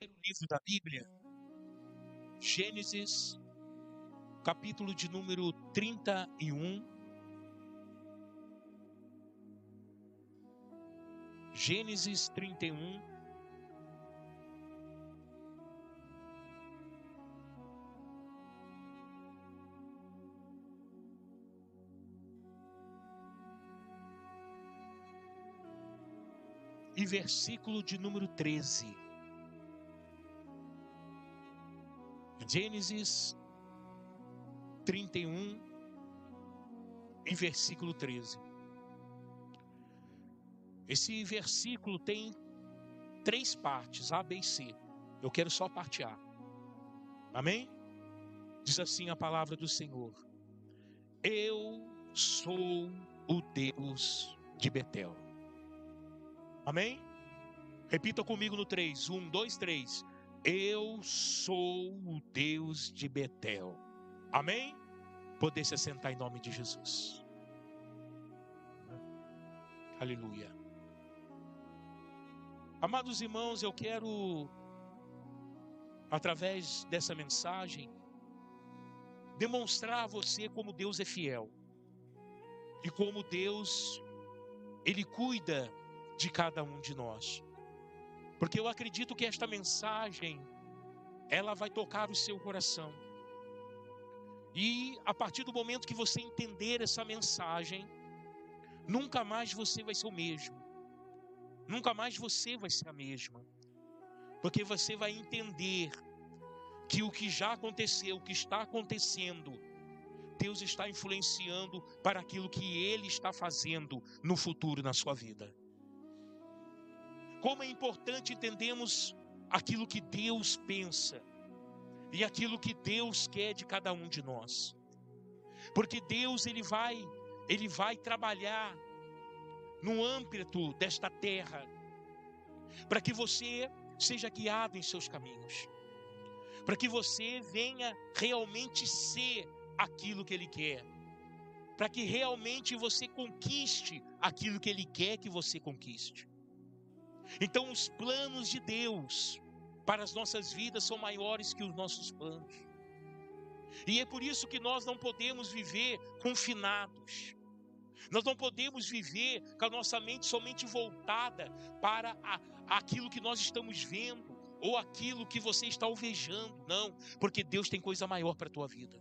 Livro da Bíblia, Gênesis, capítulo de número 31. Gênesis 31. E versículo de número 13. Gênesis 31 e versículo 13. Esse versículo tem 3 partes, A, B e C. Eu quero só a parte A. Amém? Diz assim a palavra do Senhor: Eu sou o Deus de Betel. Amém? Repita comigo no 3. 1, 2, 3. Eu sou o Deus de Betel. Amém? Poder se assentar em nome de Jesus. Aleluia. Amados irmãos, eu quero, através dessa mensagem, demonstrar a você como Deus é fiel. E como Deus, Ele cuida de cada um de nós. Porque eu acredito que esta mensagem, ela vai tocar o seu coração. E a partir do momento que você entender essa mensagem, nunca mais você vai ser o mesmo. Nunca mais você vai ser a mesma. Porque você vai entender que o que já aconteceu, o que está acontecendo, Deus está influenciando para aquilo que Ele está fazendo no futuro na sua vida. Como é importante entendermos aquilo que Deus pensa e aquilo que Deus quer de cada um de nós. Porque Deus ele vai trabalhar no âmbito desta terra para que você seja guiado em seus caminhos, para que você venha realmente ser aquilo que Ele quer, para que realmente você conquiste aquilo que Ele quer que você conquiste. Então os planos de Deus para as nossas vidas são maiores que os nossos planos. E é por isso que nós não podemos viver confinados. Nós não podemos viver com a nossa mente somente voltada para aquilo que nós estamos vendo ou aquilo que você está alvejando. Não, porque Deus tem coisa maior para a tua vida.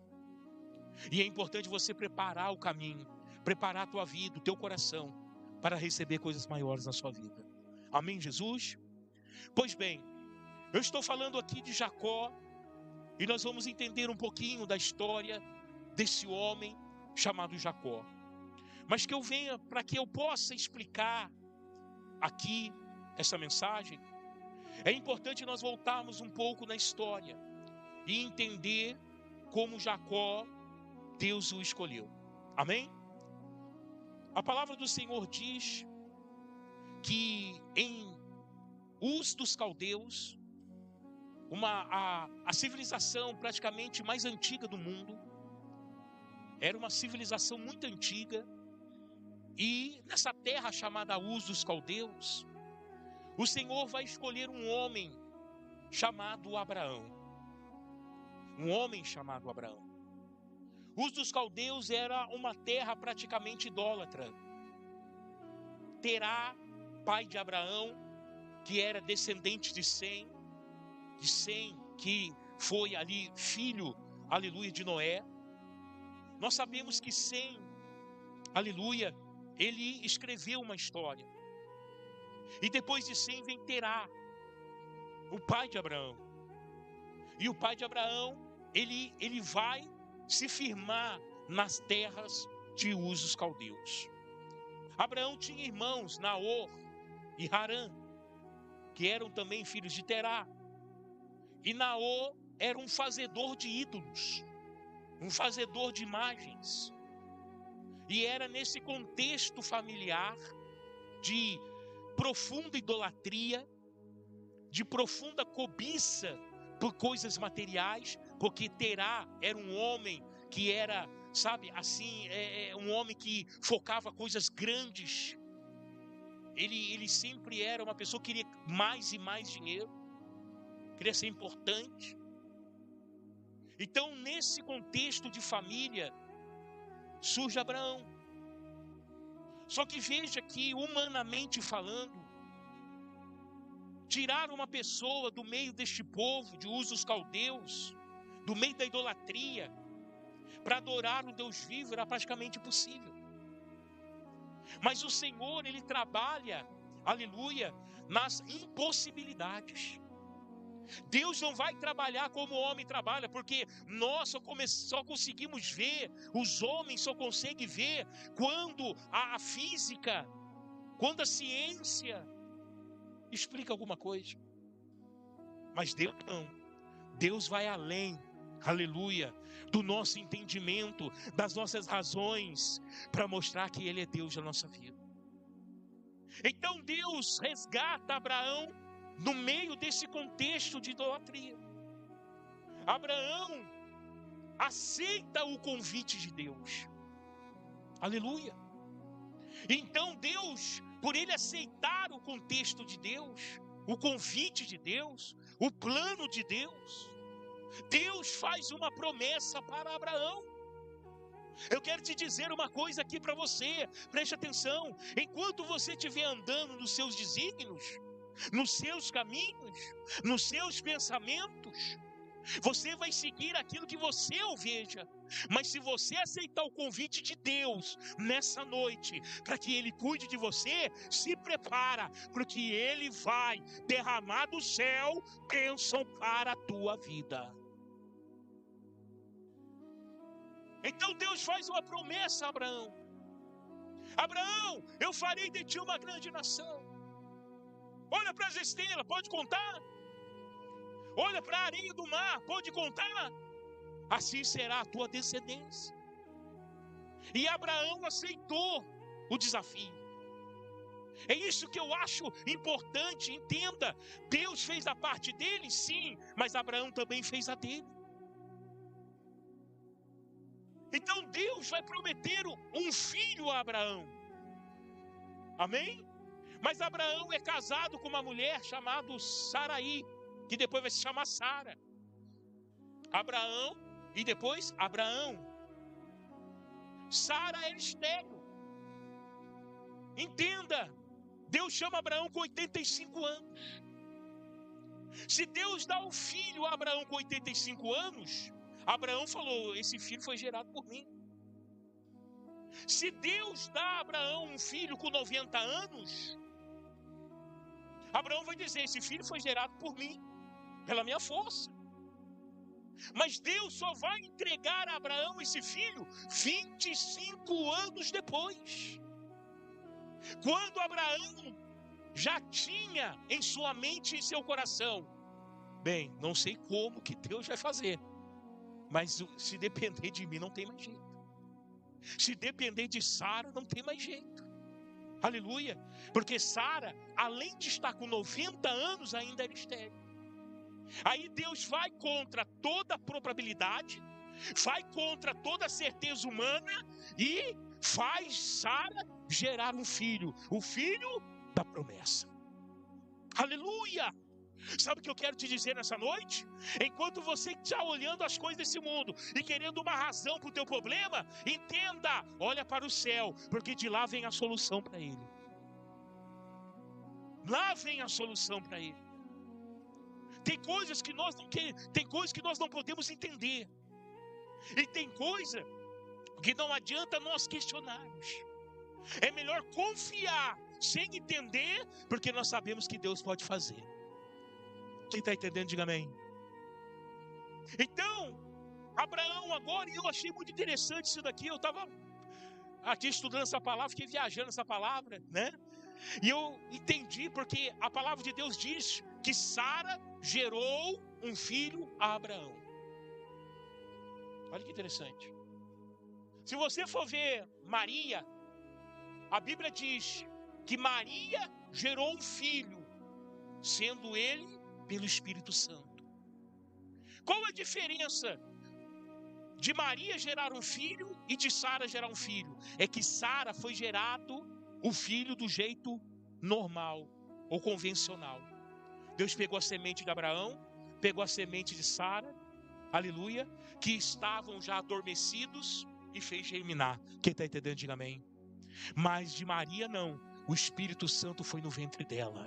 E é importante você preparar o caminho, preparar a tua vida, o teu coração, para receber coisas maiores na sua vida. Amém, Jesus? Pois bem, eu estou falando aqui de Jacó e nós vamos entender um pouquinho da história desse homem chamado Jacó. Mas que eu venha para que eu possa explicar aqui essa mensagem, é importante nós voltarmos um pouco na história e entender como Jacó, Deus o escolheu. Amém? A palavra do Senhor diz que em Uz dos Caldeus, a civilização praticamente mais antiga do mundo, era uma civilização muito antiga, e nessa terra chamada Uz dos Caldeus, o Senhor vai escolher um homem chamado Abraão. Um homem chamado Abraão. Uz dos Caldeus era uma terra praticamente idólatra. Terá, pai de Abraão, que era descendente de Sem, que foi ali filho, aleluia, de Noé. Nós sabemos que Sem, aleluia, ele escreveu uma história. E depois de Sem vem Terá, o pai de Abraão. E o pai de Abraão, ele vai se firmar nas terras de Uz dos Caldeus. Abraão tinha irmãos, Naor e Harã, que eram também filhos de Terá. E Naor era um fazedor de ídolos, um fazedor de imagens. E era nesse contexto familiar de profunda idolatria, de profunda cobiça por coisas materiais, porque Terá era um homem que era, sabe, assim, um homem que focava coisas grandes. Ele sempre era uma pessoa que queria mais e mais dinheiro. queria ser importante. Então, nesse contexto de família, surge Abraão. Só que veja que, humanamente falando, tirar uma pessoa do meio deste povo, de usos caldeus, do meio da idolatria, para adorar o Deus vivo, era praticamente impossível. Mas o Senhor, Ele trabalha, aleluia, nas impossibilidades. Deus não vai trabalhar como o homem trabalha, porque nós só conseguimos ver, os homens só conseguem ver quando a física, quando a ciência explica alguma coisa. Mas Deus não. Deus vai além, aleluia, do nosso entendimento, das nossas razões, para mostrar que Ele é Deus da nossa vida. Então Deus resgata Abraão no meio desse contexto de idolatria. Abraão aceita o convite de Deus. Aleluia. Então Deus, por ele aceitar o contexto de Deus, o convite de Deus, o plano de Deus, Deus faz uma promessa para Abraão. Eu quero te dizer uma coisa aqui para você, preste atenção. Enquanto você estiver andando nos seus desígnios, nos seus caminhos, nos seus pensamentos, você vai seguir aquilo que você almeja. Mas se você aceitar o convite de Deus nessa noite, para que Ele cuide de você, se prepara, porque Ele vai derramar do céu bênção para a tua vida. Então Deus faz uma promessa a Abraão. Abraão, eu farei de ti uma grande nação. Olha para as estrelas, pode contar? Olha para a areia do mar, pode contar? Assim será a tua descendência. E Abraão aceitou o desafio. É isso que eu acho importante, entenda. Deus fez a parte dele, sim, mas Abraão também fez a dele. Então Deus vai prometer um filho a Abraão. Amém? Mas Abraão é casado com uma mulher chamada Saraí, que depois vai se chamar Sara. Abraão e depois Abraão. Sara era estéril. Entenda, Deus chama Abraão com 85 anos. Se Deus dá um filho a Abraão com 85 anos, Abraão falou, esse filho foi gerado por mim. Se Deus dá a Abraão um filho com 90 anos, Abraão vai dizer, esse filho foi gerado por mim, pela minha força. Mas Deus só vai entregar a Abraão esse filho 25 anos depois. Quando Abraão já tinha em sua mente e em seu coração, bem, não sei como que Deus vai fazer, mas se depender de mim não tem mais jeito. Se depender de Sara não tem mais jeito. Aleluia. Porque Sara, além de estar com 90 anos, ainda era estéril. Aí Deus vai contra toda a probabilidade, vai contra toda a certeza humana e faz Sara gerar um filho, o filho da promessa. Aleluia! Sabe o que eu quero te dizer nessa noite? Enquanto você está olhando as coisas desse mundo e querendo uma razão para o teu problema, entenda, olha para o céu, porque de lá vem a solução para ele. Lá vem a solução para ele. Tem coisas que nós não podemos entender. E tem coisa que não adianta nós questionarmos. É melhor confiar sem entender, porque nós sabemos que Deus pode fazer. Quem está entendendo, diga amém. Então, Abraão agora, e eu achei muito interessante isso daqui, eu estava aqui estudando essa palavra, fiquei viajando essa palavra, né? E eu entendi, porque a palavra de Deus diz que Sara gerou um filho a Abraão. Olha que interessante. Se você for ver Maria, a Bíblia diz que Maria gerou um filho, sendo ele pelo Espírito Santo. Qual a diferença de Maria gerar um filho e de Sara gerar um filho? É que Sara foi gerado o filho do jeito normal ou convencional. Deus pegou a semente de Abraão, pegou a semente de Sara, aleluia, que estavam já adormecidos e fez germinar. Quem está entendendo, diga amém. Mas de Maria não, o Espírito Santo foi no ventre dela.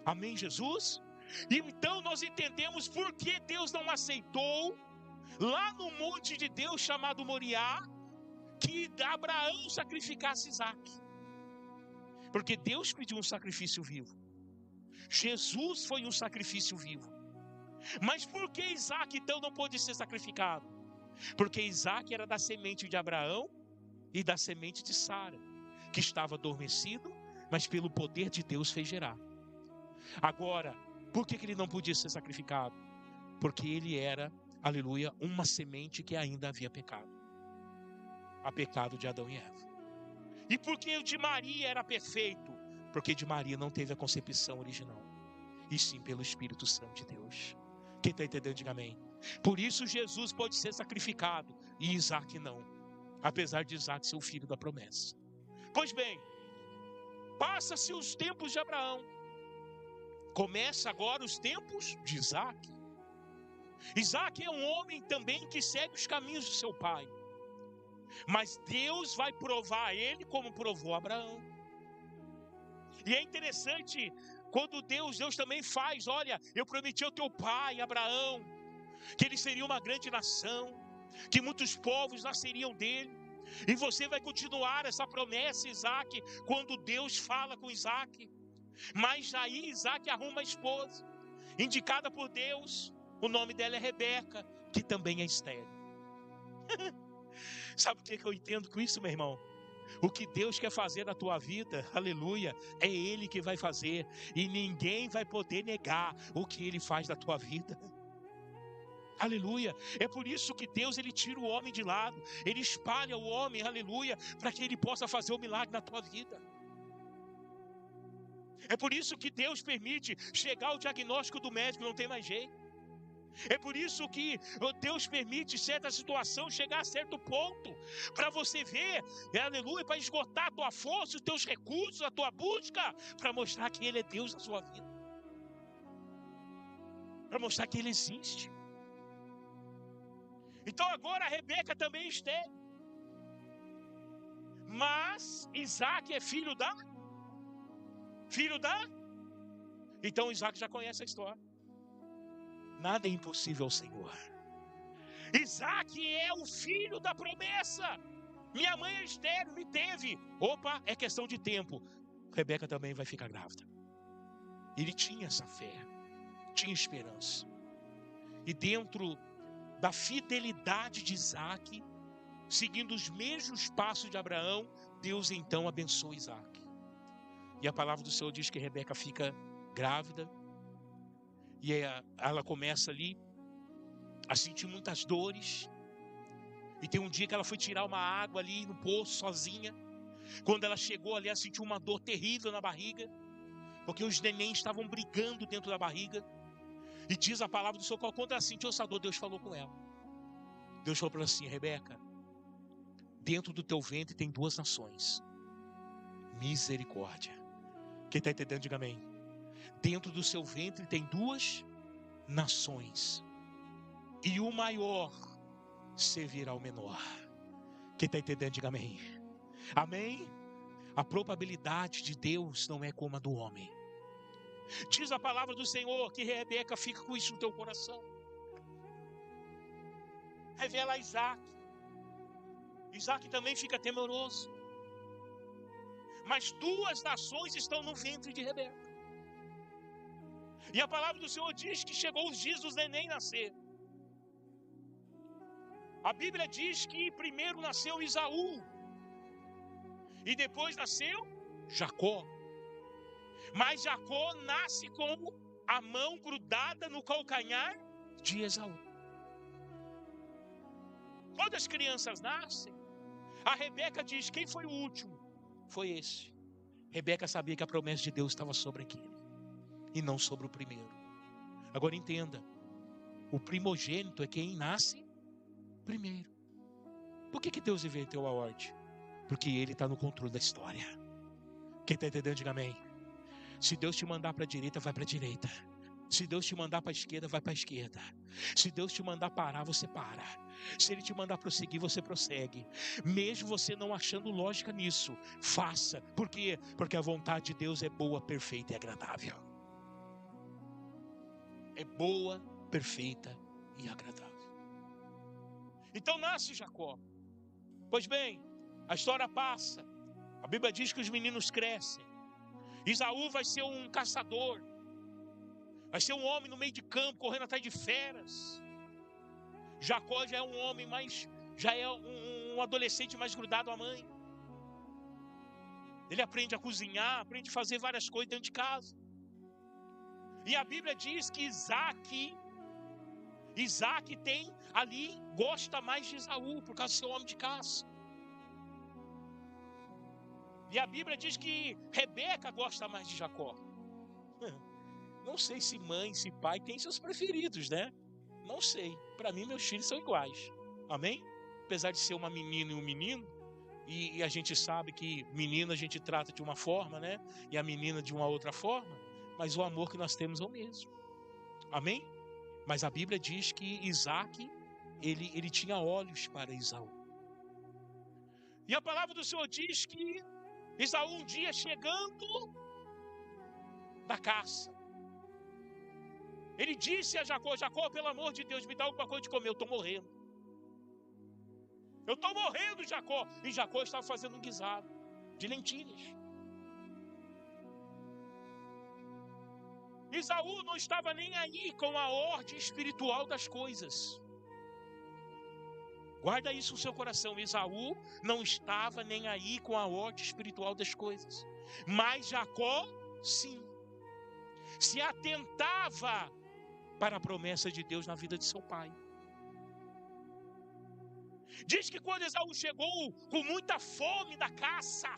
Amém, Jesus? E então nós entendemos por que Deus não aceitou, lá no monte de Deus chamado Moriá, que Abraão sacrificasse Isaac. Porque Deus pediu um sacrifício vivo. Jesus foi um sacrifício vivo. Mas por que Isaac então não pôde ser sacrificado? Porque Isaac era da semente de Abraão e da semente de Sara, que estava adormecido, mas pelo poder de Deus fez gerar. Agora, por que ele não podia ser sacrificado? Porque ele era, aleluia, uma semente que ainda havia pecado. A pecado de Adão e Eva. E por que o de Maria era perfeito? Porque de Maria não teve a concepção original, e sim pelo Espírito Santo de Deus. Quem está entendendo, diga amém. Por isso Jesus pode ser sacrificado e Isaac não, apesar de Isaac ser o filho da promessa. Pois bem, passa-se os tempos de Abraão, começa agora os tempos de Isaac. Isaac é um homem também que segue os caminhos do seu pai, mas Deus vai provar a ele como provou Abraão. E é interessante quando Deus também faz, olha, eu prometi ao teu pai Abraão que ele seria uma grande nação, que muitos povos nasceriam dele, e você vai continuar essa promessa, Isaac, quando Deus fala com Isaac. Mas aí Isaac arruma a esposa, indicada por Deus, o nome dela é Rebeca, que também é estéril. Sabe o que eu entendo com isso, meu irmão? O que Deus quer fazer na tua vida, aleluia, é Ele que vai fazer, e ninguém vai poder negar o que Ele faz na tua vida. Aleluia, é por isso que Deus ele tira o homem de lado, ele espalha o homem, aleluia, para que ele possa fazer o milagre na tua vida. É por isso que Deus permite chegar ao diagnóstico do médico, não tem mais jeito. É por isso que Deus permite certa situação chegar a certo ponto, para você ver, aleluia, para esgotar a tua força, os teus recursos, a tua busca, para mostrar que Ele é Deus na sua vida, para mostrar que Ele existe. Então agora a Rebeca também estéril, mas Isaac é filho da? Então Isaac já conhece a história. Nada é impossível ao Senhor. Isaac é o filho da promessa. Minha mãe é estéril, me teve. Opa, é questão de tempo. Rebeca também vai ficar grávida. Ele tinha essa fé, tinha esperança. E dentro da fidelidade de Isaac, seguindo os mesmos passos de Abraão, Deus então abençoa Isaac. E a palavra do Senhor diz que Rebeca fica grávida. E ela começa ali a sentir muitas dores. E tem um dia que ela foi tirar uma água ali no poço sozinha. Quando ela chegou ali, ela sentiu uma dor terrível na barriga, porque os nenéns estavam brigando dentro da barriga. E diz a palavra do Senhor, quando ela sentiu essa dor, Deus falou com ela. Deus falou para ela assim: Rebeca, dentro do teu ventre tem 2 nações. Misericórdia. Quem está entendendo, diga amém. Dentro do seu ventre tem 2 nações, e o maior servirá ao menor. Quem está entendendo, diga amém. Amém? A probabilidade de Deus não é como a do homem. Diz a palavra do Senhor que Rebeca fica com isso no teu coração. Revela a Isaac. Isaac também fica temeroso. Mas 2 nações estão no ventre de Rebeca. E a palavra do Senhor diz que chegou os dias dos neném nascer. A Bíblia diz que primeiro nasceu Esaú, e depois nasceu Jacó. Mas Jacó nasce com a mão grudada no calcanhar de Esaú. Quando as crianças nascem, a Rebeca diz: quem foi o último? Foi esse. Rebeca sabia que a promessa de Deus estava sobre aquele, e não sobre o primeiro. Agora entenda, o primogênito é quem nasce primeiro. Por que Deus inverteu a ordem? Porque Ele está no controle da história. Quem está entendendo, diga amém. Se Deus te mandar para a direita, vai para a direita. Se Deus te mandar para a esquerda, vai para a esquerda. Se Deus te mandar parar, você para. Se Ele te mandar prosseguir, você prossegue. Mesmo você não achando lógica nisso, faça. Por quê? Porque a vontade de Deus é boa, perfeita e agradável. É boa, perfeita e agradável. Então nasce Jacó. Pois bem, a história passa. A Bíblia diz que os meninos crescem. Esaú vai ser um caçador. Vai ser um homem no meio de campo, correndo atrás de feras. Jacó já é um homem mais, já é um adolescente mais grudado à mãe. Ele aprende a cozinhar, aprende a fazer várias coisas dentro de casa. E a Bíblia diz que Isaac tem ali, gosta mais de Esaú, por causa do seu homem de caça. E a Bíblia diz que Rebeca gosta mais de Jacó. Não sei se mãe, se pai tem seus preferidos, né? Não sei. Para mim, meus filhos são iguais. Amém? Apesar de ser uma menina e um menino, e a gente sabe que menina a gente trata de uma forma, né? E a menina de uma outra forma, mas o amor que nós temos é o mesmo. Amém? Mas a Bíblia diz que Isaac, ele tinha olhos para Esaú. E a palavra do Senhor diz que Esaú um dia chegando da caça, ele disse a Jacó: Jacó, pelo amor de Deus, me dá alguma coisa de comer, eu estou morrendo. Eu estou morrendo, Jacó. E Jacó estava fazendo um guisado de lentilhas. Esaú não estava nem aí com a ordem espiritual das coisas. Guarda isso no seu coração. Esaú não estava nem aí com a ordem espiritual das coisas. Mas Jacó, sim, se atentava para a promessa de Deus na vida de seu pai. Diz que quando Esaú chegou com muita fome da caça,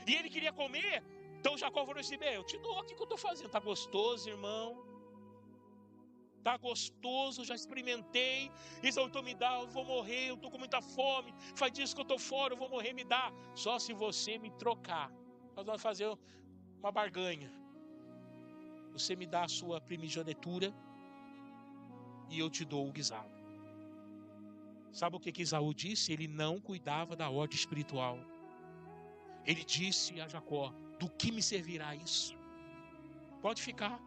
e ele queria comer, então Jacó falou assim: bem, eu te dou, o que eu estou fazendo? Está gostoso, irmão? Está gostoso, já experimentei. Esaú, então me dá, eu vou morrer, eu estou com muita fome. Faz disso que eu estou fora, eu vou morrer, me dá. Só se você me trocar. Nós vamos fazer uma barganha. Você me dá a sua primogenitura e eu te dou o guisado. Sabe o que Esaú disse? Ele não cuidava da ordem espiritual. Ele disse a Jacó: do que me servirá isso? Pode ficar,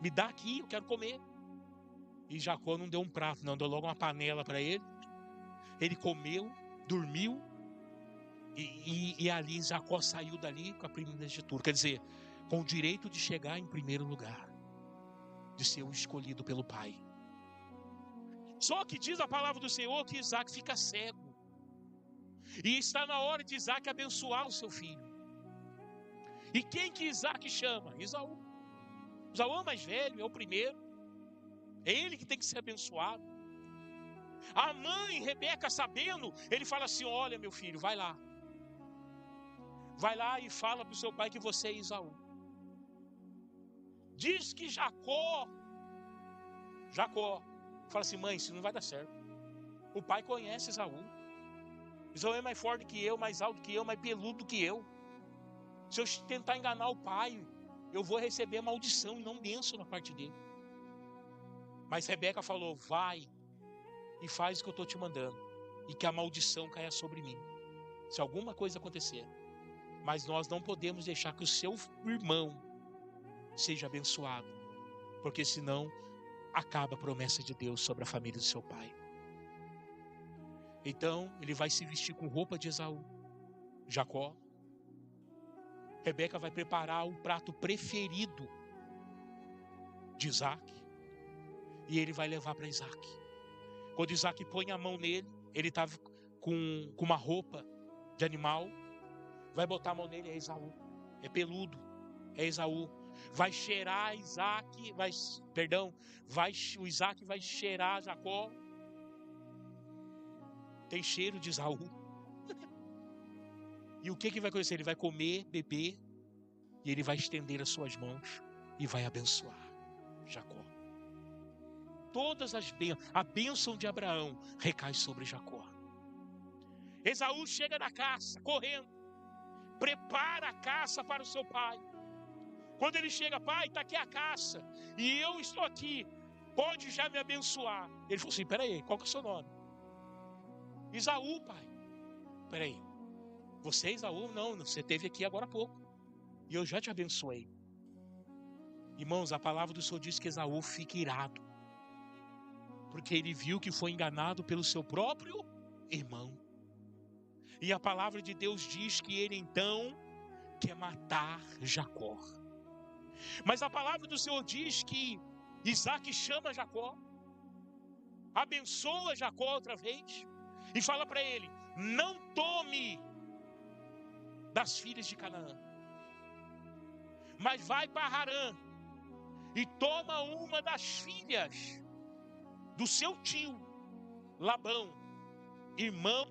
me dá aqui, eu quero comer. E Jacó não deu um prato, não, deu logo uma panela para ele. Ele comeu, dormiu, e ali Jacó saiu dali com a primogenitura. Quer dizer, com o direito de chegar em primeiro lugar, de ser o escolhido pelo pai. Só que diz a palavra do Senhor que Isaac fica cego. E está na hora de Isaac abençoar o seu filho. E quem que Isaac chama? Esaú. Esaú é o mais velho, é o primeiro. É ele que tem que ser abençoado. A mãe, Rebeca, sabendo, ele fala assim: olha, meu filho, vai lá. Vai lá e fala para o seu pai que você é Esaú. Diz que Jacó, fala assim: mãe, isso não vai dar certo. O pai conhece Esaú. Esaú é mais forte que eu, mais alto que eu, mais peludo que eu. Se eu tentar enganar o pai, eu vou receber maldição e não bênção na parte dele. Mas Rebeca falou: vai e faz o que eu estou te mandando, e que a maldição caia sobre mim, se alguma coisa acontecer. Mas nós não podemos deixar que o seu irmão seja abençoado, porque senão acaba a promessa de Deus sobre a família do seu pai. Então ele vai se vestir com roupa de Esaú, Jacó. Rebeca vai preparar o prato preferido de Isaac, e ele vai levar para Isaac. Quando Isaac põe a mão nele, ele estava com uma roupa de animal, vai botar a mão nele, é Esaú, é peludo, é Esaú. Vai cheirar Isaac, o Isaac vai cheirar Jacó, tem cheiro de Esaú. E o que vai acontecer? Ele vai comer, beber, e ele vai estender as suas mãos e vai abençoar Jacó. Todas as bênçãos, a bênção de Abraão recai sobre Jacó. Esaú chega na caça, correndo, prepara a caça para o seu pai. Quando ele chega, pai, está aqui a caça, e eu estou aqui, pode já me abençoar. Ele falou assim, peraí, qual que é o seu nome? Esaú, pai. Peraí, você é Esaú? Não, você esteve aqui agora há pouco, e eu já te abençoei. Irmãos, a palavra do Senhor diz que Esaú fica irado, porque ele viu que foi enganado pelo seu próprio irmão. E a palavra de Deus diz que ele então quer matar Jacó. Mas a palavra do Senhor diz que Isaac chama Jacó, abençoa Jacó outra vez, e fala para ele, não tome das filhas de Canaã, mas vai para Harã, e toma uma das filhas do seu tio, Labão, irmão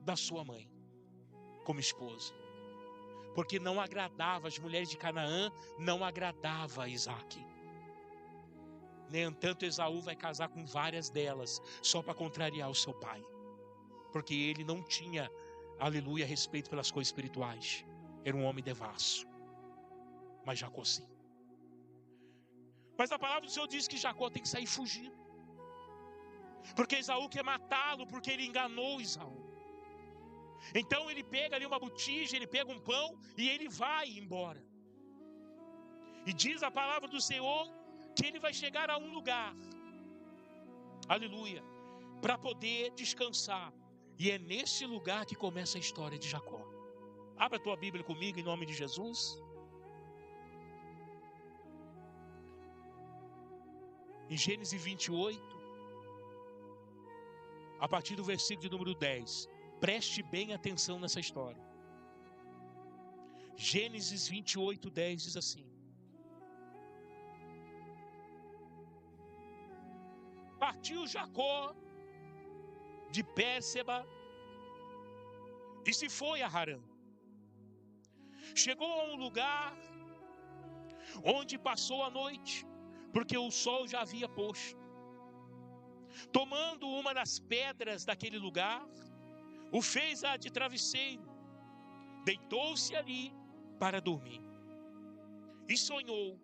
da sua mãe, como esposa. Porque não agradava, as mulheres de Canaã não agradava a Isaac. Nem entanto, Esaú vai casar com várias delas, só para contrariar o seu pai. Porque ele não tinha, aleluia, respeito pelas coisas espirituais. Era um homem devasso. Mas Jacó sim. Mas a palavra do Senhor diz que Jacó tem que sair fugindo. Porque Esaú quer matá-lo, porque ele enganou Esaú. Então ele pega ali uma botija, ele pega um pão e ele vai embora. E diz a palavra do Senhor que ele vai chegar a um lugar, aleluia, para poder descansar. E é nesse lugar que começa a história de Jacó. Abra a tua Bíblia comigo em nome de Jesus. Em Gênesis 28, a partir do versículo de número 10. Preste bem atenção nessa história. Gênesis 28, 10 diz assim: partiu Jacó de Bérseba e se foi a Harã. Chegou a um lugar onde passou a noite, porque o sol já havia posto. Tomando uma das pedras daquele lugar, o fez de travesseiro, deitou-se ali para dormir. E sonhou.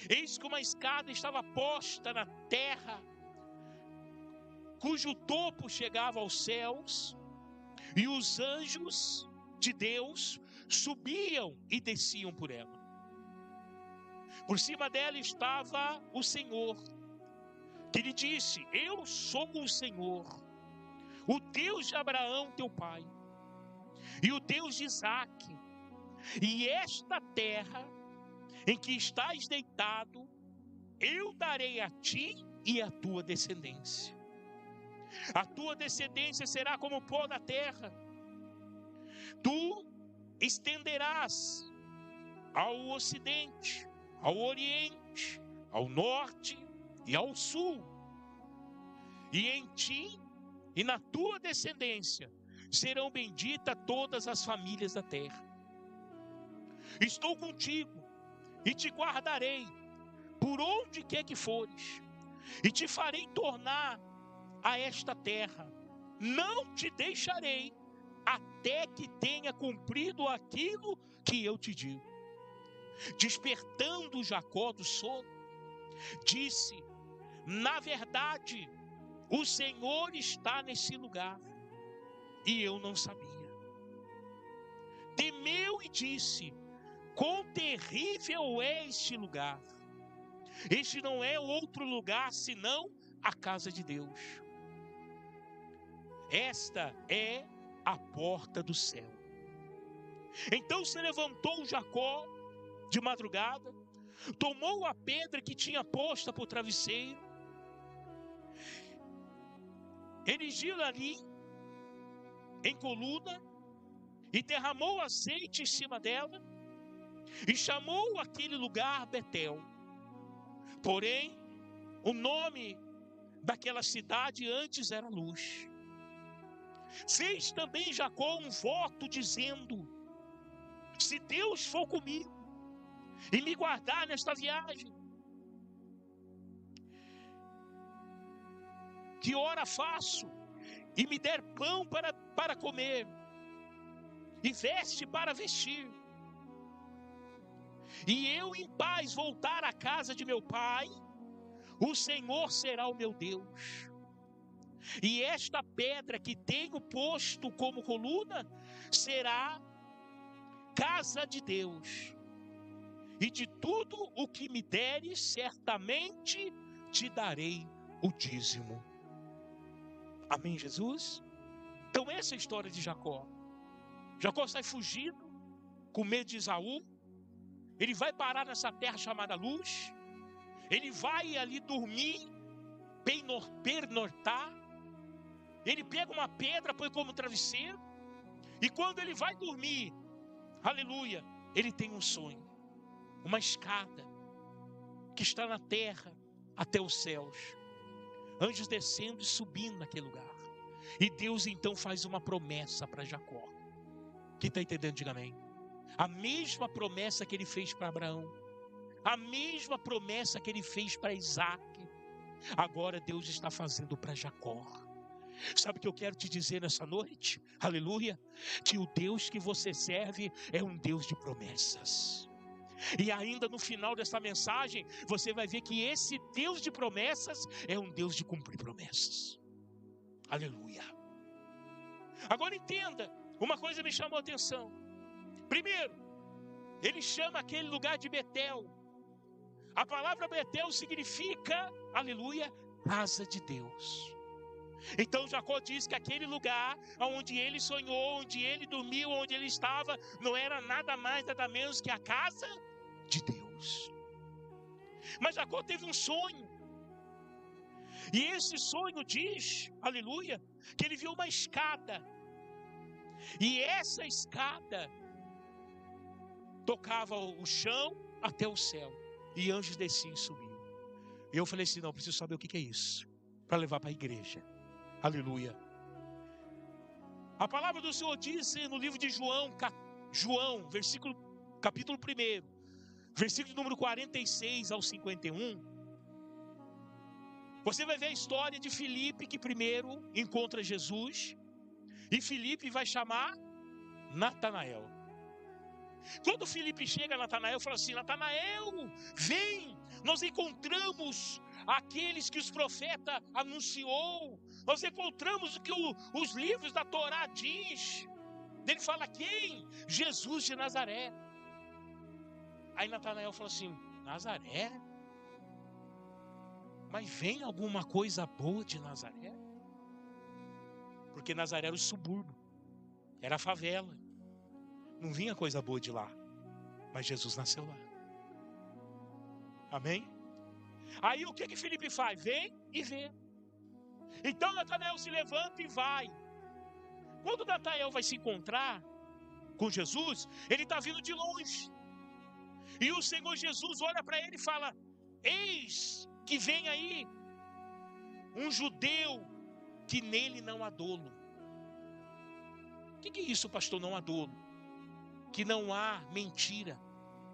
Eis que uma escada estava posta na terra, cujo topo chegava aos céus, e os anjos de Deus subiam e desciam por ela. Por cima dela estava o Senhor, que lhe disse: eu sou o Senhor, o Deus de Abraão teu pai, e o Deus de Isaque, e esta terra em que estás deitado, eu darei a ti e a tua descendência. A tua descendência será como o pó da terra. Tu estenderás ao ocidente, ao oriente, ao norte e ao sul. E em ti e na tua descendência serão benditas todas as famílias da terra. Estou contigo e te guardarei por onde quer que fores, e te farei tornar a esta terra. Não te deixarei até que tenha cumprido aquilo que eu te digo. Despertando Jacó do sono, disse: na verdade, o Senhor está nesse lugar, e eu não sabia. Temeu e disse: quão terrível é este lugar! Este não é outro lugar senão a casa de Deus. Esta é a porta do céu. Então se levantou Jacó de madrugada, tomou a pedra que tinha posta por travesseiro, erigiu ali em coluna e derramou azeite em cima dela e chamou aquele lugar Betel. Porém, o nome daquela cidade antes era Luz. Fez também Jacó um voto dizendo: se Deus for comigo e me guardar nesta viagem, que hora faço, e me der pão para comer, e veste para vestir, e eu em paz voltar à casa de meu pai, o Senhor será o meu Deus. E esta pedra que tenho posto como coluna será casa de Deus. E de tudo o que me deres, certamente te darei o dízimo. Amém, Jesus? Então essa é a história de Jacó. Jacó sai fugindo, com medo de Esaú. Ele vai parar nessa terra chamada Luz. Ele vai ali dormir, pernortar. Ele pega uma pedra, põe como travesseiro. E quando ele vai dormir, aleluia, ele tem um sonho. Uma escada que está na terra até os céus. Anjos descendo e subindo naquele lugar. E Deus então faz uma promessa para Jacó. Quem está entendendo, diga amém. A mesma promessa que ele fez para Abraão. A mesma promessa que ele fez para Isaac. Agora Deus está fazendo para Jacó. Sabe o que eu quero te dizer nessa noite? Aleluia. Que o Deus que você serve é um Deus de promessas. E ainda no final dessa mensagem, você vai ver que esse Deus de promessas é um Deus de cumprir promessas. Aleluia. Agora entenda, uma coisa me chamou a atenção. Primeiro, ele chama aquele lugar de Betel. A palavra Betel significa, aleluia, casa de Deus. Então Jacó diz que aquele lugar onde ele sonhou, onde ele dormiu, onde ele estava, não era nada mais, nada menos que a casa de Deus. Mas Jacó teve um sonho. E esse sonho diz, aleluia, que ele viu uma escada. E essa escada tocava o chão até o céu. E anjos desciam e subiam. E eu falei assim, não, preciso saber o que é isso. Para levar para a igreja. Aleluia. A palavra do Senhor diz no livro de João, capítulo 1, versículo número 46 ao 51. Você vai ver a história de Filipe, que primeiro encontra Jesus. E Filipe vai chamar Natanael. Quando Filipe chega a Natanael, fala assim, Natanael, vem, nós encontramos aqueles que os profetas anunciou, nós encontramos o que os livros da Torá diz. Ele fala quem? Jesus de Nazaré. Aí Natanael fala assim, Nazaré? Mas vem alguma coisa boa de Nazaré? Porque Nazaré era o subúrbio, era a favela. Não vinha coisa boa de lá, mas Jesus nasceu lá. Amém? Aí o que Filipe faz? Vem e vê. Então Natanael se levanta e vai. Quando Natanael vai se encontrar com Jesus, ele está vindo de longe. E o Senhor Jesus olha para ele e fala, eis que vem aí um judeu que nele não há dolo. O que é isso, pastor, não há dolo? Que não há mentira,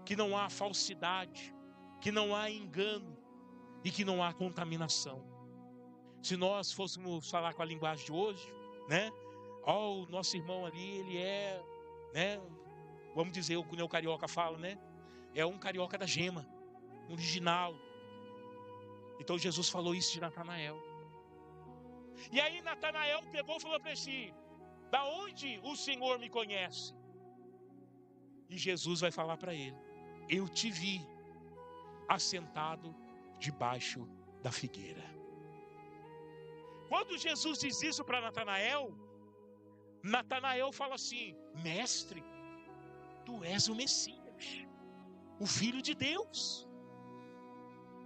que não há falsidade, que não há engano e que não há contaminação. Se nós fôssemos falar com a linguagem de hoje, né? O nosso irmão ali, ele é, né? Vamos dizer, o que o carioca fala, né? É um carioca da gema, original. Então Jesus falou isso de Natanael. E aí Natanael pegou e falou para si, da onde o Senhor me conhece? E Jesus vai falar para ele, eu te vi assentado debaixo da figueira. Quando Jesus diz isso para Natanael, Natanael fala assim, mestre, tu és o Messias, o Filho de Deus.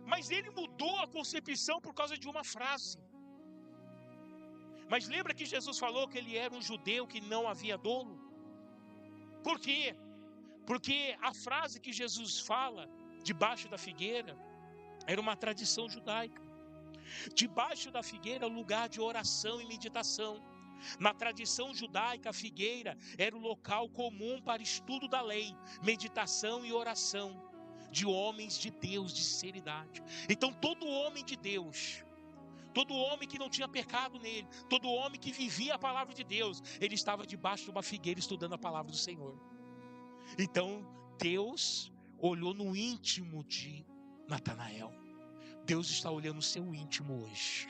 Mas ele mudou a concepção por causa de uma frase. Mas lembra que Jesus falou que ele era um judeu que não havia dolo? Por quê? Porque a frase que Jesus fala, debaixo da figueira, era uma tradição judaica. Debaixo da figueira é o lugar de oração e meditação. Na tradição judaica, a figueira era o local comum para estudo da lei, meditação e oração de homens de Deus, de sinceridade. Então todo homem de Deus, todo homem que não tinha pecado nele, todo homem que vivia a palavra de Deus, ele estava debaixo de uma figueira estudando a palavra do Senhor. Então Deus olhou no íntimo de Natanael. Deus está olhando o seu íntimo hoje,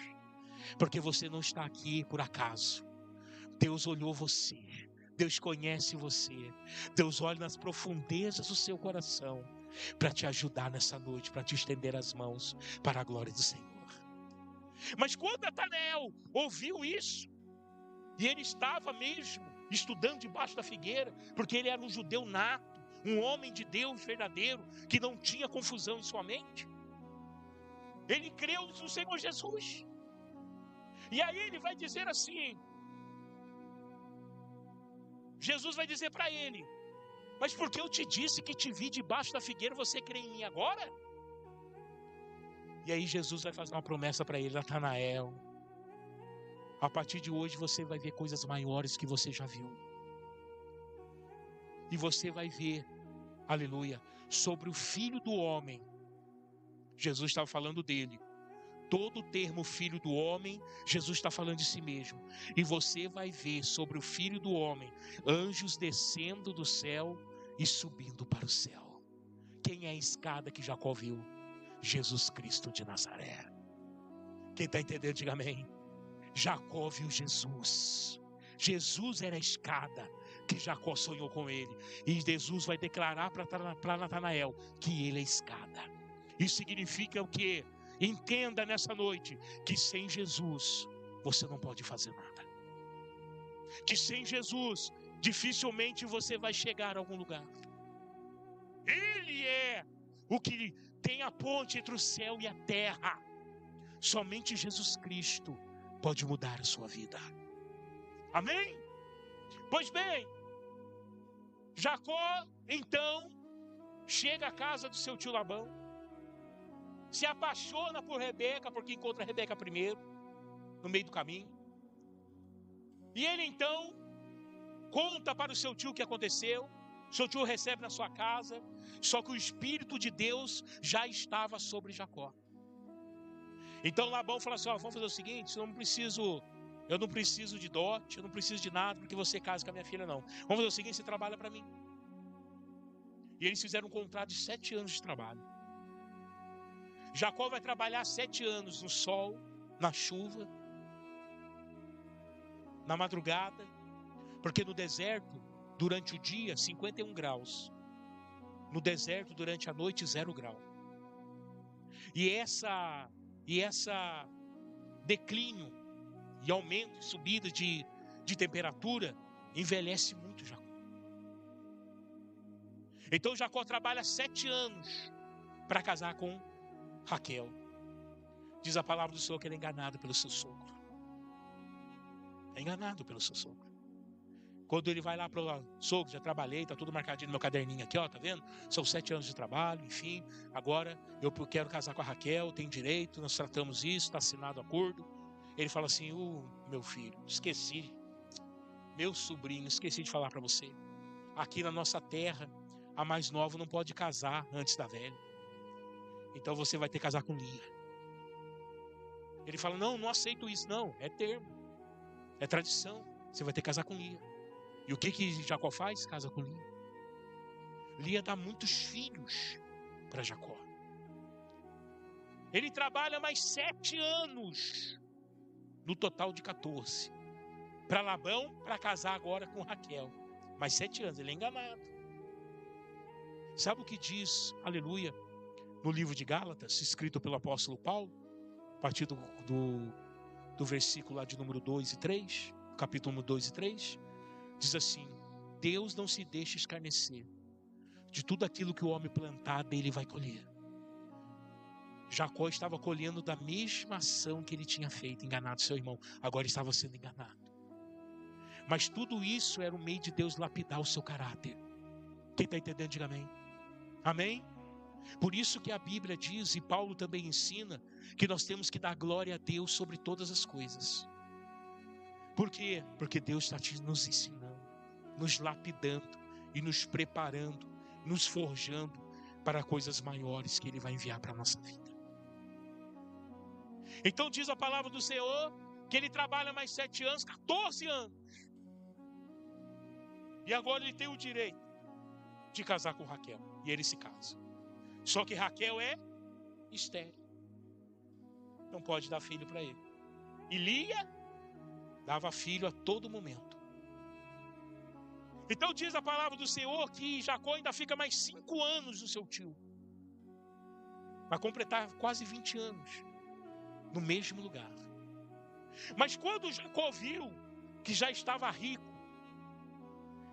porque você não está aqui por acaso. Deus olhou você, Deus conhece você, Deus olha nas profundezas do seu coração para te ajudar nessa noite, para te estender as mãos para a glória do Senhor. Mas quando Natanael ouviu isso, e ele estava mesmo estudando debaixo da figueira, porque ele era um judeu nato, um homem de Deus verdadeiro, que não tinha confusão em sua mente, ele creu no Senhor Jesus. E aí ele vai dizer assim, Jesus vai dizer para ele: mas porque eu te disse que te vi debaixo da figueira, você crê em mim agora? E aí Jesus vai fazer uma promessa para ele: Natanael, a partir de hoje você vai ver coisas maiores que você já viu. E você vai ver, aleluia, sobre o Filho do Homem. Jesus estava falando dele. Todo o termo Filho do Homem, Jesus está falando de si mesmo. E você vai ver sobre o Filho do Homem anjos descendo do céu e subindo para o céu. Quem é a escada que Jacó viu? Jesus Cristo de Nazaré. Quem está entendendo, diga amém. Jacó viu Jesus. Jesus era a escada que Jacó sonhou com ele. E Jesus vai declarar para Natanael que ele é a escada. Isso significa o quê? Entenda nessa noite que sem Jesus você não pode fazer nada. Que sem Jesus dificilmente você vai chegar a algum lugar. Ele é o que tem a ponte entre o céu e a terra. Somente Jesus Cristo pode mudar a sua vida. Amém? Pois bem, Jacó então chega à casa do seu tio Labão, se apaixona por Rebeca, porque encontra Rebeca primeiro, no meio do caminho. E ele então conta para o seu tio o que aconteceu. Seu tio recebe na sua casa, só que o Espírito de Deus já estava sobre Jacó. Então Labão fala assim: vamos fazer o seguinte, eu não preciso de dote, eu não preciso de nada, porque você casa com a minha filha não. Vamos fazer o seguinte, você trabalha para mim. E eles fizeram um contrato de 7 anos de trabalho. Jacó vai trabalhar 7 anos no sol, na chuva, na madrugada, porque no deserto, durante o dia, 51 graus. No deserto, durante a noite, 0 grau. E essa declínio e aumento, subida de temperatura, envelhece muito Jacó. Então Jacó trabalha 7 anos para casar com Raquel. Diz a palavra do Senhor que ele é enganado pelo seu sogro. É enganado pelo seu sogro. Quando ele vai lá para o sogro, já trabalhei, está tudo marcadinho no meu caderninho aqui, ó, tá vendo? São 7 anos de trabalho, enfim. Agora eu quero casar com a Raquel, tem direito, nós tratamos isso, está assinado o acordo. Ele fala assim: meu filho, esqueci. Meu sobrinho, esqueci de falar para você. Aqui na nossa terra, a mais nova não pode casar antes da velha. Então você vai ter que casar com Lia. Ele fala: não aceito isso, não. É termo, é tradição. Você vai ter que casar com Lia. E o que Jacó faz? Casa com Lia. Lia dá muitos filhos para Jacó. Ele trabalha mais 7 anos, no total de 14, para Labão, para casar agora com Raquel. Mais 7 anos, ele é enganado. Sabe o que diz, aleluia, no livro de Gálatas, escrito pelo apóstolo Paulo, a partir do versículo lá de número 2 e 3, capítulo 2 e 3, diz assim: Deus não se deixa escarnecer, de tudo aquilo que o homem plantar, dele vai colher. Jacó estava colhendo da mesma ação que ele tinha feito, enganado seu irmão, agora estava sendo enganado. Mas tudo isso era um meio de Deus lapidar o seu caráter. Quem está entendendo, diga amém. Amém? Por isso que a Bíblia diz, e Paulo também ensina, que nós temos que dar glória a Deus sobre todas as coisas. Por quê? Porque Deus está nos ensinando, nos lapidando e nos preparando, nos forjando para coisas maiores que Ele vai enviar para a nossa vida. Então diz a palavra do Senhor que ele trabalha mais 7 anos, 14 anos. E agora ele tem o direito de casar com Raquel. E ele se casa. Só que Raquel é estéril. Não pode dar filho para ele. E Lia dava filho a todo momento. Então diz a palavra do Senhor que Jacó ainda fica mais 5 anos no seu tio. Vai completar quase 20 anos no mesmo lugar. Mas quando Jacó viu que já estava rico,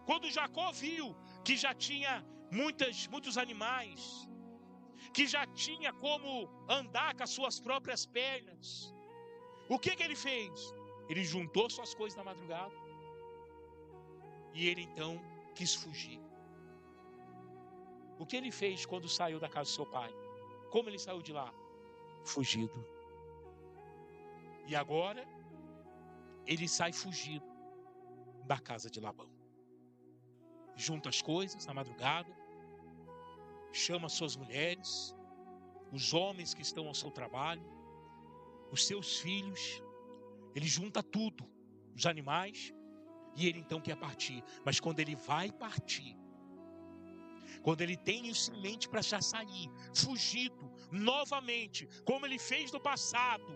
quando Jacó viu que já tinha muitos animais, que já tinha como andar com as suas próprias pernas, o que ele fez? Ele juntou suas coisas na madrugada e ele então quis fugir. O que ele fez quando saiu da casa do seu pai? Como ele saiu de lá? Fugido. E agora ele sai fugido da casa de Labão. Junta as coisas na madrugada, chama suas mulheres, os homens que estão ao seu trabalho, os seus filhos, ele junta tudo, os animais, e ele então quer partir. Mas quando ele vai partir, quando ele tem isso em mente para já sair, fugido, novamente, como ele fez no passado,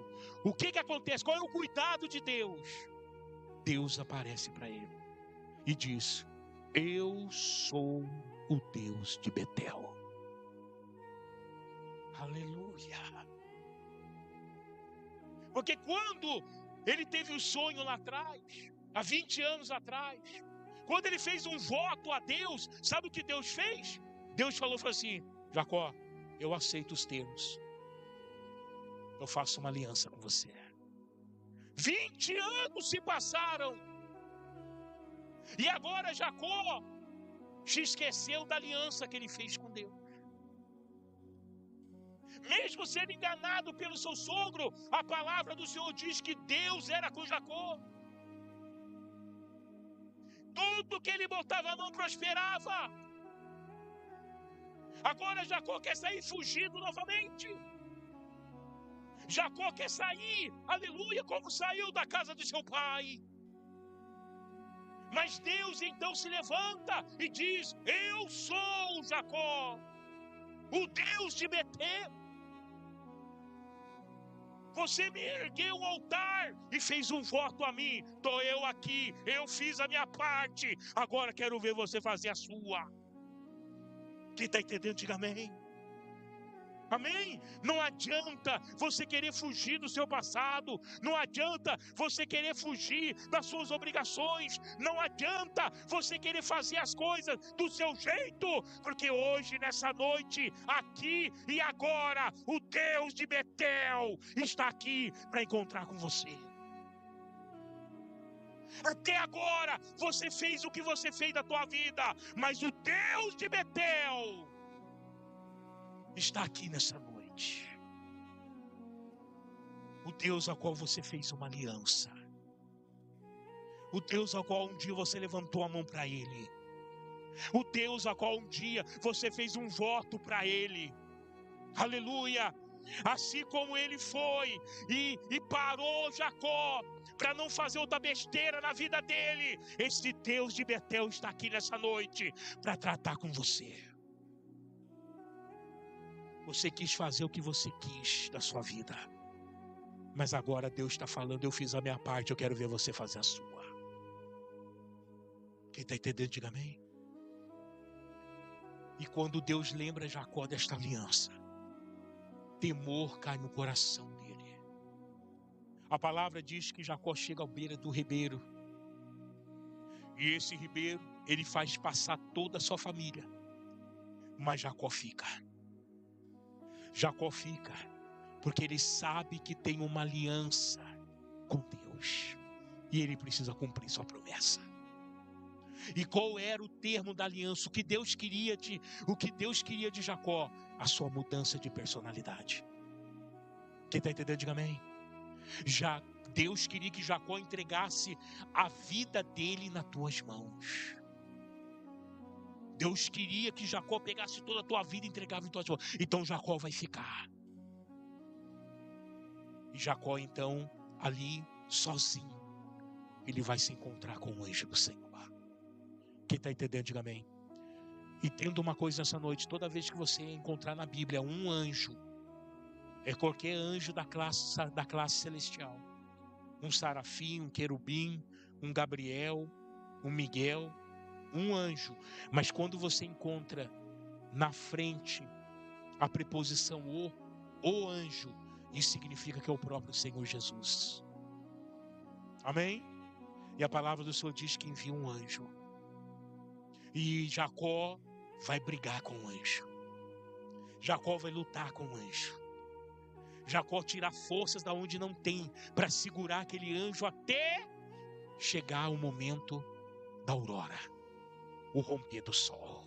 o que acontece? Qual é o cuidado de Deus? Deus aparece para ele e diz: eu sou o Deus de Betel. Aleluia. Porque quando ele teve o sonho lá atrás, há 20 anos atrás, quando ele fez um voto a Deus, sabe o que Deus fez? Deus falou assim: Jacó, eu aceito os termos. Eu faço uma aliança com você. 20 anos se passaram. E agora Jacó se esqueceu da aliança que ele fez com Deus. Mesmo sendo enganado pelo seu sogro, a palavra do Senhor diz que Deus era com Jacó. Tudo que ele botava a mão prosperava. Agora Jacó quer sair fugido novamente. Jacó quer sair, aleluia, como saiu da casa do seu pai. Mas Deus então se levanta e diz: eu sou Jacó, o Deus de Betel. Você me ergueu um altar e fez um voto a mim. Estou eu aqui, eu fiz a minha parte. Agora quero ver você fazer a sua. Quem está entendendo, diga amém. Amém? Não adianta você querer fugir do seu passado. Não adianta você querer fugir das suas obrigações. Não adianta você querer fazer as coisas do seu jeito. Porque hoje, nessa noite, aqui e agora, o Deus de Betel está aqui para encontrar com você. Até agora você fez o que você fez da tua vida, mas o Deus de Betel está aqui nessa noite. O Deus ao qual você fez uma aliança. O Deus ao qual um dia você levantou a mão para Ele. O Deus ao qual um dia você fez um voto para Ele. Aleluia! Assim como Ele foi e parou Jacó para não fazer outra besteira na vida dele, esse Deus de Betel está aqui nessa noite para tratar com você. Você quis fazer o que você quis da sua vida, mas agora Deus está falando: eu fiz a minha parte, eu quero ver você fazer a sua. Quem está entendendo, diga amém. E quando Deus lembra Jacó desta aliança, temor cai no coração dele. A palavra diz que Jacó chega à beira do ribeiro, e esse ribeiro ele faz passar toda a sua família, mas Jacó fica. Jacó fica porque ele sabe que tem uma aliança com Deus e ele precisa cumprir sua promessa. E qual era o termo da aliança? O que Deus queria de Jacó? A sua mudança de personalidade. Quem está entendendo, diga amém. Deus queria que Jacó entregasse a vida dele nas tuas mãos. Deus queria que Jacó pegasse toda a tua vida e entregava em tuas mãos. Então Jacó vai ficar. E Jacó então, ali, sozinho, ele vai se encontrar com o anjo do Senhor. Quem está entendendo, diga amém. Entenda uma coisa nessa noite: toda vez que você encontrar na Bíblia um anjo, é qualquer anjo da classe celestial, um serafim, um querubim, um Gabriel, um Miguel, um anjo. Mas quando você encontra na frente a preposição o anjo, isso significa que é o próprio Senhor Jesus. Amém? E a palavra do Senhor diz que envia um anjo. E Jacó vai brigar com o anjo. Jacó vai lutar com o anjo. Jacó tira forças da onde não tem para segurar aquele anjo até chegar o momento da aurora, o romper do sol.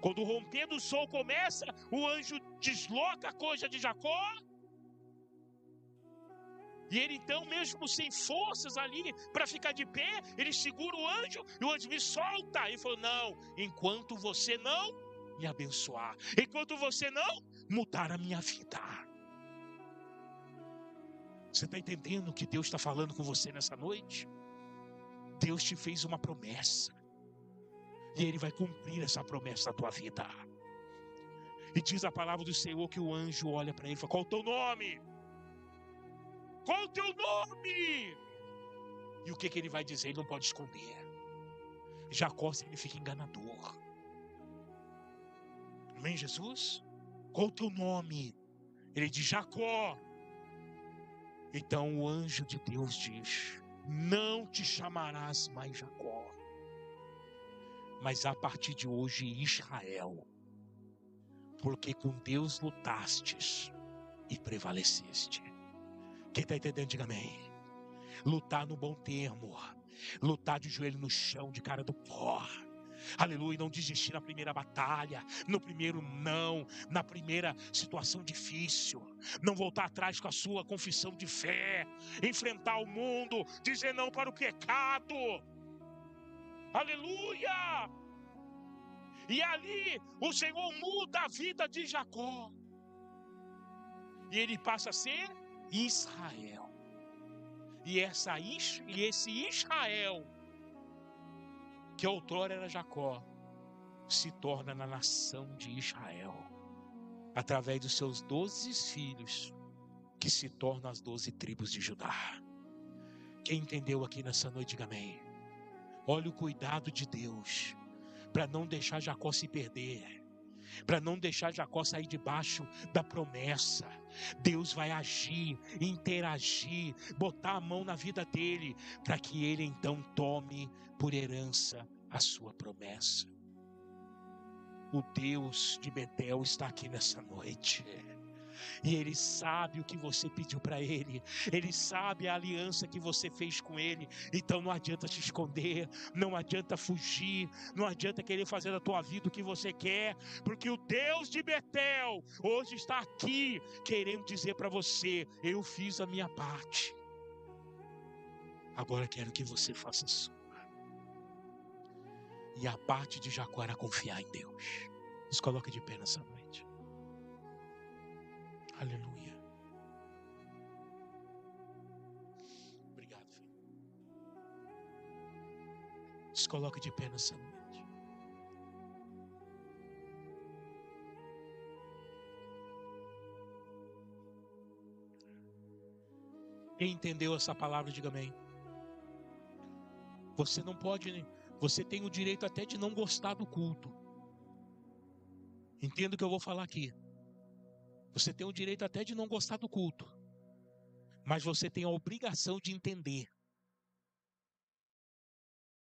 Quando o romper do sol começa, o anjo desloca a coxa de Jacó. E ele então, mesmo sem forças ali para ficar de pé, ele segura o anjo e o anjo me solta. Ele falou: não, enquanto você não me abençoar, enquanto você não mudar a minha vida. Você está entendendo o que Deus está falando com você nessa noite? Deus te fez uma promessa. E Ele vai cumprir essa promessa na tua vida. E diz a palavra do Senhor que o anjo olha para ele e fala: qual o teu nome? Qual o teu nome? E o que ele vai dizer? Ele não pode esconder. Jacó significa enganador. Amém, Jesus? Qual o teu nome? Ele diz: Jacó. Então o anjo de Deus diz: não te chamarás mais Jacó, mas a partir de hoje Israel, porque com Deus lutastes e prevaleceste. Quem está entendendo, diga amém. Lutar no bom termo, lutar de joelho no chão, de cara do pó. Aleluia, não desistir na primeira batalha, no primeiro não, na primeira situação difícil. Não voltar atrás com a sua confissão de fé, enfrentar o mundo, dizer não para o pecado. Aleluia! E ali o Senhor muda a vida de Jacó. E ele passa a ser Israel. E esse Israel, que outrora era Jacó, se torna na nação de Israel, através dos seus 12 filhos, que se tornam as 12 tribos de Judá. Quem entendeu aqui nessa noite, diga amém. Olha o cuidado de Deus, para não deixar Jacó se perder, para não deixar Jacó sair debaixo da promessa. Deus vai agir, interagir, botar a mão na vida dele, para que ele então tome por herança a sua promessa. O Deus de Betel está aqui nessa noite. E Ele sabe o que você pediu para Ele. Ele sabe a aliança que você fez com Ele. Então não adianta te esconder, não adianta fugir, não adianta querer fazer da tua vida o que você quer, porque o Deus de Betel hoje está aqui querendo dizer para você: eu fiz a minha parte, agora quero que você faça a sua. E a parte de Jacó era confiar em Deus. Nos coloca de pé nessa noite. Aleluia. Obrigado, filho. Se coloque de pé nessa noite. Quem entendeu essa palavra, diga amém. Você não pode, você tem o direito até de não gostar do culto. Entenda o que eu vou falar aqui. Você tem o direito até de não gostar do culto, mas você tem a obrigação de entender